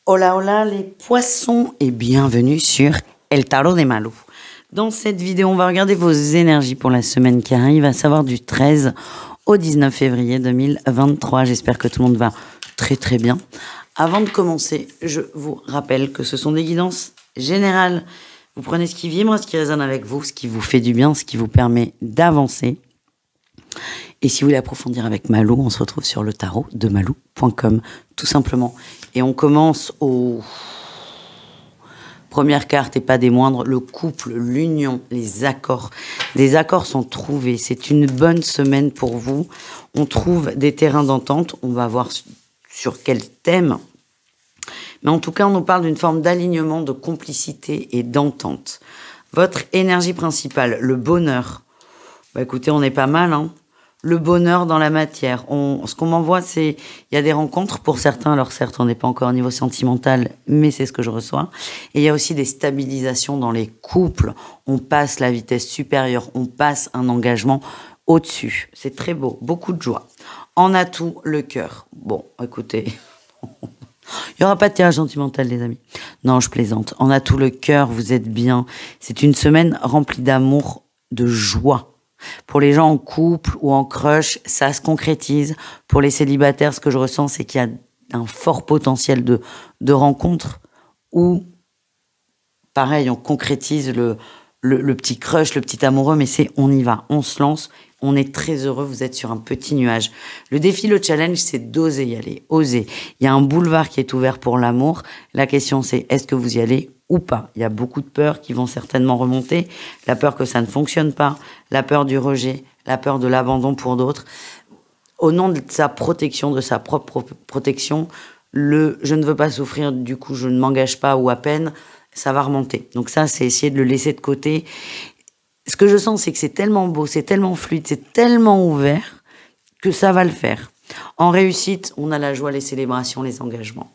Hola, hola les poissons et bienvenue sur El Tarot de Malou. Dans cette vidéo, on va regarder vos énergies pour la semaine qui arrive, à savoir du 13 au 19 février 2023. J'espère que tout le monde va très très bien. Avant de commencer, je vous rappelle que ce sont des guidances générales. Vous prenez ce qui vibre, ce qui résonne avec vous, ce qui vous fait du bien, ce qui vous permet d'avancer. Et si vous voulez approfondir avec Malou, on se retrouve sur le tarot de malou.com, tout simplement. Et on commence aux premières cartes et pas des moindres, le couple, l'union, les accords. Des accords sont trouvés. C'est une bonne semaine pour vous. On trouve des terrains d'entente. On va voir sur quel thème. Mais en tout cas, on nous parle d'une forme d'alignement, de complicité et d'entente. Votre énergie principale, le bonheur. Bah écoutez, on est pas mal, hein. Le bonheur dans la matière. Ce qu'on m'envoie, c'est... Il y a des rencontres pour certains. Alors certes, on n'est pas encore au niveau sentimental, mais c'est ce que je reçois. Et il y a aussi des stabilisations dans les couples. On passe la vitesse supérieure. On passe un engagement au-dessus. C'est très beau. Beaucoup de joie. En atout, le cœur. Bon, écoutez... Il n'y aura pas de tirage sentimental, les amis. Non, je plaisante. En atout, le cœur, vous êtes bien. C'est une semaine remplie d'amour, de joie. Pour les gens en couple ou en crush, ça se concrétise. Pour les célibataires, ce que je ressens, c'est qu'il y a un fort potentiel de rencontre où, pareil, on concrétise le petit crush, le petit amoureux, mais on y va, on se lance, on est très heureux, vous êtes sur un petit nuage. Le défi, le challenge, c'est d'oser y aller, oser. Il y a un boulevard qui est ouvert pour l'amour. La question, c'est est-ce que vous y allez ou pas? Il y a beaucoup de peurs qui vont certainement remonter. La peur que ça ne fonctionne pas, la peur du rejet, la peur de l'abandon pour d'autres. Au nom de sa protection, de sa propre protection, je ne veux pas souffrir, du coup je ne m'engage pas ou à peine, ça va remonter. Donc ça, c'est essayer de le laisser de côté. Ce que je sens, c'est que c'est tellement beau, c'est tellement fluide, c'est tellement ouvert que ça va le faire. En réussite, on a la joie, les célébrations, les engagements.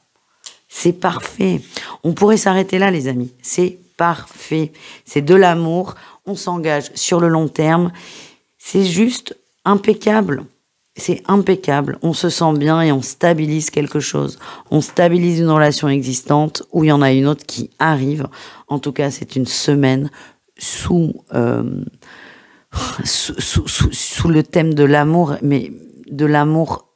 C'est parfait. On pourrait s'arrêter là, les amis. C'est parfait. C'est de l'amour. On s'engage sur le long terme. C'est juste impeccable. C'est impeccable. On se sent bien et on stabilise quelque chose. On stabilise une relation existante où il y en a une autre qui arrive. En tout cas, c'est une semaine sous le thème de l'amour, mais de l'amour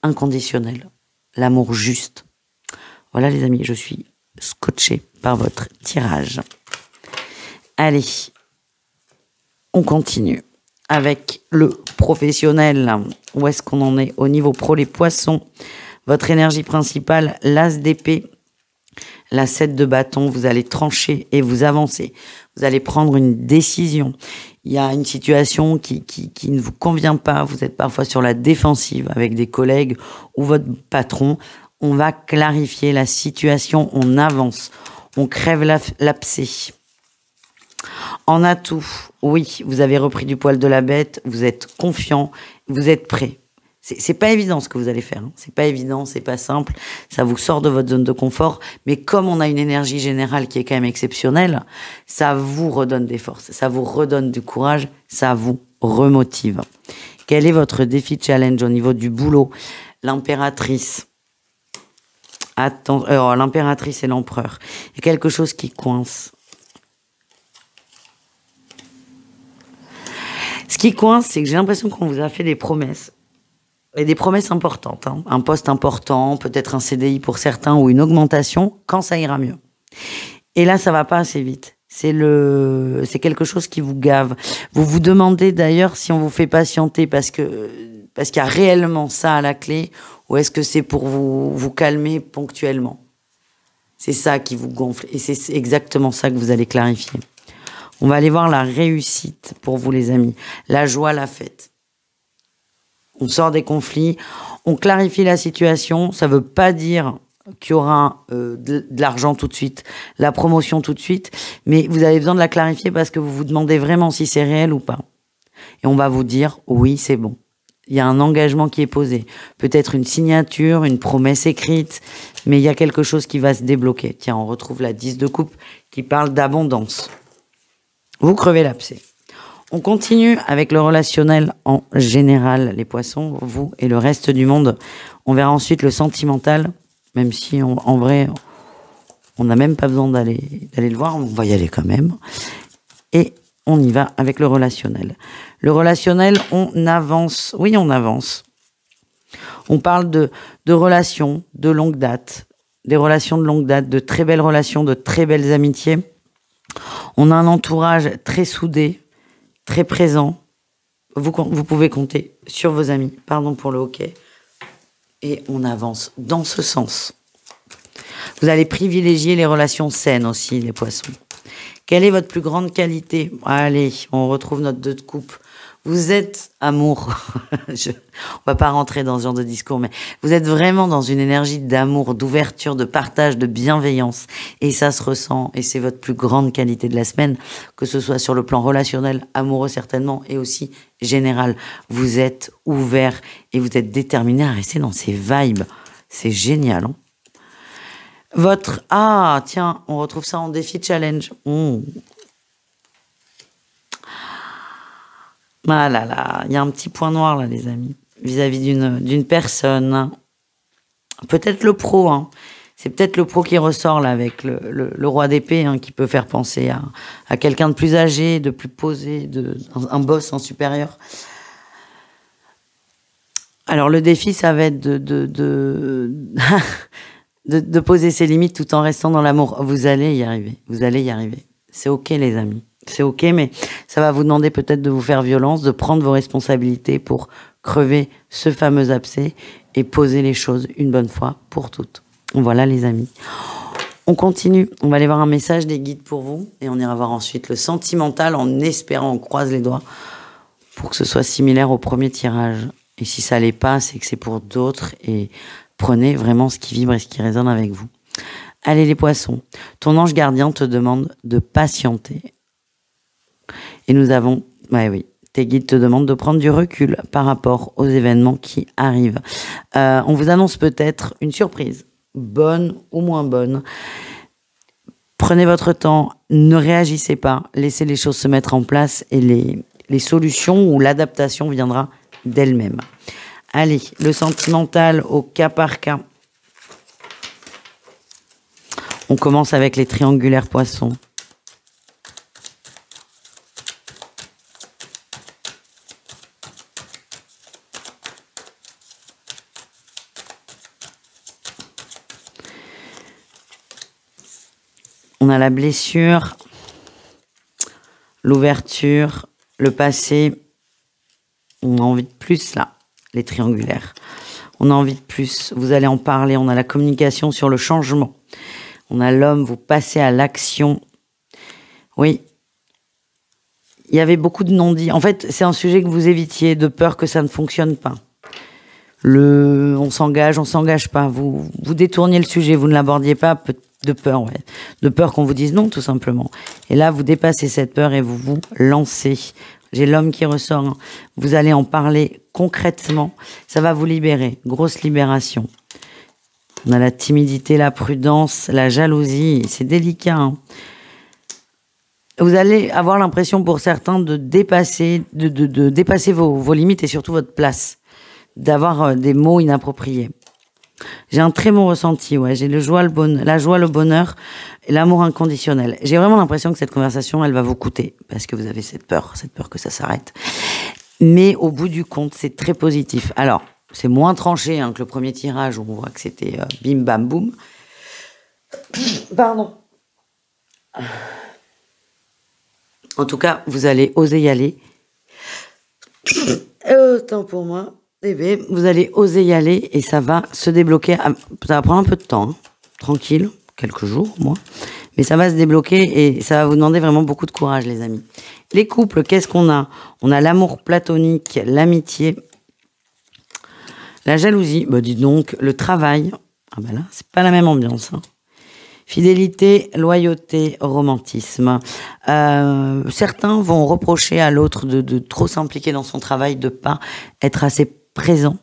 inconditionnel. L'amour juste. Voilà les amis, je suis scotchée par votre tirage. Allez, on continue avec le professionnel. Où est-ce qu'on en est au niveau pro, les poissons? Votre énergie principale, l'as d'épée, la 7 de bâton, vous allez trancher et vous avancer. Vous allez prendre une décision. Il y a une situation qui ne vous convient pas. Vous êtes parfois sur la défensive avec des collègues ou votre patron. On va clarifier la situation, on avance, on crève l'abcès. En atout, oui, vous avez repris du poil de la bête, vous êtes confiant, vous êtes prêt. C'est pas évident ce que vous allez faire, hein. C'est pas évident, c'est pas simple, ça vous sort de votre zone de confort, mais comme on a une énergie générale qui est quand même exceptionnelle, ça vous redonne des forces, ça vous redonne du courage, ça vous remotive. Quel est votre défi challenge au niveau du boulot? L'impératrice. Attends, l'impératrice et l'empereur. Il y a quelque chose qui coince. Ce qui coince, c'est que j'ai l'impression qu'on vous a fait des promesses. Et des promesses importantes. Hein. Un poste important, peut-être un CDI pour certains ou une augmentation, quand ça ira mieux. Et là, ça va pas assez vite. C'est quelque chose qui vous gave. Vous vous demandez d'ailleurs si on vous fait patienter parce qu'il y a réellement ça à la clé, ou est-ce que c'est pour vous calmer ponctuellement? C'est ça qui vous gonfle. Et c'est exactement ça que vous allez clarifier. On va aller voir la réussite pour vous, les amis. La joie, la fête. On sort des conflits. On clarifie la situation. Ça ne veut pas dire qu'il y aura de l'argent tout de suite, la promotion tout de suite. Mais vous avez besoin de la clarifier parce que vous vous demandez vraiment si c'est réel ou pas. Et on va vous dire, oui, c'est bon. Il y a un engagement qui est posé. Peut-être une signature, une promesse écrite, mais il y a quelque chose qui va se débloquer. Tiens, on retrouve la 10 de coupe qui parle d'abondance. Vous crevez l'abcès. On continue avec le relationnel en général, les poissons, vous et le reste du monde. On verra ensuite le sentimental, Même si, en vrai, on n'a même pas besoin d'aller le voir, on va y aller quand même. Et on y va avec le relationnel. Le relationnel, on avance. Oui, on avance. On parle de relations de longue date, des relations de longue date, de très belles relations, de très belles amitiés. On a un entourage très soudé, très présent. Vous pouvez compter sur vos amis. Pardon pour le hockey. Et on avance dans ce sens. Vous allez privilégier les relations saines aussi, les poissons. Quelle est votre plus grande qualité? Allez, on retrouve notre 2 de coupe. Vous êtes amour. On va pas rentrer dans ce genre de discours, mais vous êtes vraiment dans une énergie d'amour, d'ouverture, de partage, de bienveillance. Et ça se ressent. Et c'est votre plus grande qualité de la semaine, que ce soit sur le plan relationnel, amoureux certainement, et aussi général. Vous êtes ouvert et vous êtes déterminé à rester dans ces vibes. C'est génial, hein? Ah, tiens, on retrouve ça en défi challenge. Ah là là, il y a un petit point noir là, les amis, vis-à-vis d'une personne. Peut-être le pro, hein. C'est peut-être le pro qui ressort là avec le roi d'épée, hein, qui peut faire penser à quelqu'un de plus âgé, de plus posé, un boss, un supérieur. Alors le défi, ça va être de poser ses limites tout en restant dans l'amour. Vous allez y arriver. Vous allez y arriver. C'est ok, les amis. C'est ok, mais ça va vous demander peut-être de vous faire violence, de prendre vos responsabilités pour crever ce fameux abcès et poser les choses une bonne fois pour toutes. Voilà, les amis. On continue. On va aller voir un message des guides pour vous et on ira voir ensuite le sentimental en espérant, on croise les doigts pour que ce soit similaire au premier tirage. Et si ça l'est pas, c'est que c'est pour d'autres et prenez vraiment ce qui vibre et ce qui résonne avec vous. Allez les poissons, ton ange gardien te demande de patienter. Et nous avons, oui, tes guides te demandent de prendre du recul par rapport aux événements qui arrivent. On vous annonce peut-être une surprise, bonne ou moins bonne. Prenez votre temps, ne réagissez pas, laissez les choses se mettre en place et les solutions ou l'adaptation viendra d'elle-même. Allez, le sentimental au cas par cas. On commence avec les triangulaires poissons. On a la blessure, l'ouverture, le passé. On a envie de plus là, les triangulaires. On a envie de plus. Vous allez en parler. On a la communication sur le changement. On a l'homme, vous passez à l'action. Oui. Il y avait beaucoup de non-dits. En fait, c'est un sujet que vous évitiez, de peur que ça ne fonctionne pas. On s'engage pas. Vous détourniez le sujet, vous ne l'abordiez pas de peur, ouais. De peur qu'on vous dise non, tout simplement. Et là, vous dépassez cette peur et vous vous lancez. J'ai l'homme qui ressort. Hein. Vous allez en parler concrètement. Ça va vous libérer. Grosse libération. On a la timidité, la prudence, la jalousie. C'est délicat. Hein. Vous allez avoir l'impression pour certains de dépasser, de dépasser vos limites et surtout votre place. D'avoir des mots inappropriés. J'ai un très bon ressenti, ouais. J'ai la joie, le bonheur et l'amour inconditionnel. J'ai vraiment l'impression que cette conversation, elle va vous coûter parce que vous avez cette peur que ça s'arrête. Mais au bout du compte, c'est très positif. Alors, c'est moins tranché hein, que le premier tirage où on voit que c'était bim bam boum. Pardon. En tout cas, vous allez oser y aller. Autant pour moi. Eh bien, vous allez oser y aller et ça va se débloquer. Ça va prendre un peu de temps, hein. Tranquille, quelques jours, moi. Mais ça va se débloquer et ça va vous demander vraiment beaucoup de courage, les amis. Les couples, qu'est-ce qu'on a? On a l'amour platonique, l'amitié, la jalousie, bah dites donc, le travail. Ah ben là, c'est pas la même ambiance. Hein. Fidélité, loyauté, romantisme. Certains vont reprocher à l'autre de trop s'impliquer dans son travail, de pas être assez présent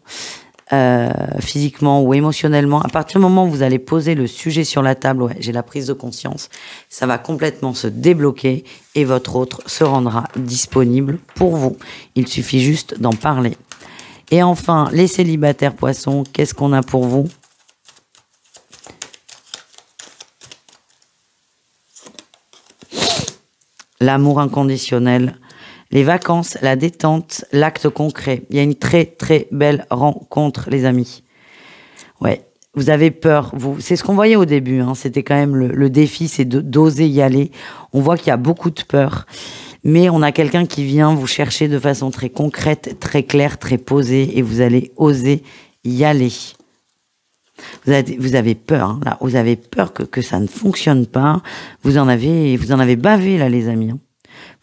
physiquement ou émotionnellement. À partir du moment où vous allez poser le sujet sur la table, ouais, j'ai la prise de conscience, ça va complètement se débloquer et votre autre se rendra disponible pour vous. Il suffit juste d'en parler. Et enfin, les célibataires poissons, qu'est-ce qu'on a pour vous? l'amour inconditionnel, les vacances, la détente, l'acte concret. Il y a une très très belle rencontre, les amis. Ouais, vous avez peur. C'est ce qu'on voyait au début. Hein. C'était quand même le défi, c'est d'oser y aller. On voit qu'il y a beaucoup de peur. Mais on a quelqu'un qui vient vous chercher de façon très concrète, très claire, très posée. Et vous allez oser y aller. Vous avez peur, hein, là. Vous avez peur que ça ne fonctionne pas. Vous en avez bavé, là, les amis. Hein.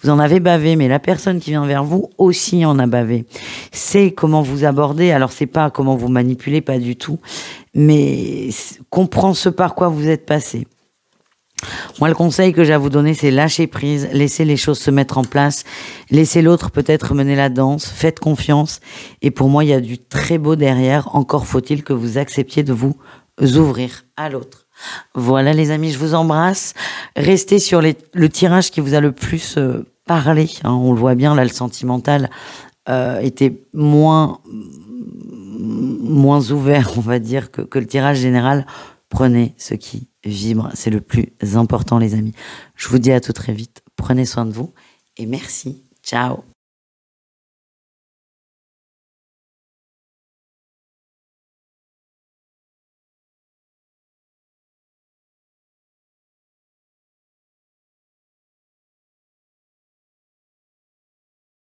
Vous en avez bavé, mais la personne qui vient vers vous aussi en a bavé. C'est comment vous abordez. Alors, c'est pas comment vous manipulez, pas du tout. Mais comprend ce par quoi vous êtes passé. Moi, le conseil que j'ai à vous donner, c'est lâcher prise, laisser les choses se mettre en place, laisser l'autre peut-être mener la danse, faites confiance. Et pour moi, il y a du très beau derrière. Encore faut-il que vous acceptiez de vous ouvrir à l'autre. Voilà les amis, je vous embrasse. Restez sur le tirage qui vous a le plus parlé. Hein, on le voit bien, là, le sentimental était moins ouvert, on va dire, que le tirage général. Prenez ce qui vibre, c'est le plus important les amis. Je vous dis à tout très vite, prenez soin de vous et merci, ciao.